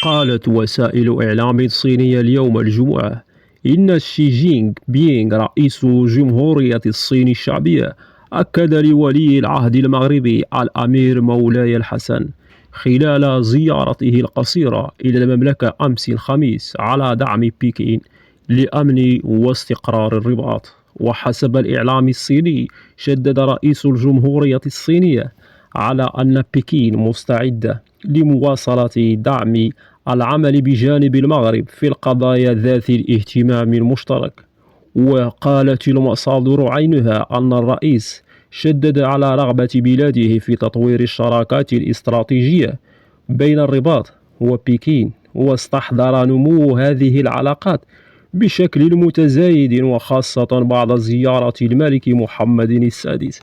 قالت وسائل إعلام صينية اليوم الجمعة إن شي جينغ بينغ رئيس جمهورية الصين الشعبية أكد لولي العهد المغربي الأمير مولاي الحسن خلال زيارته القصيرة إلى المملكة أمس الخميس على دعم بكين لأمن واستقرار الرباط. وحسب الإعلام الصيني شدد رئيس الجمهورية الصينية على أن بكين مستعدة لمواصلة دعم العمل بجانب المغرب في القضايا ذات الاهتمام المشترك. وقالت المصادر عينها أن الرئيس شدد على رغبة بلاده في تطوير الشراكات الاستراتيجية بين الرباط وبكين، واستحضر نمو هذه العلاقات بشكل متزايد وخاصة بعد زيارة الملك محمد السادس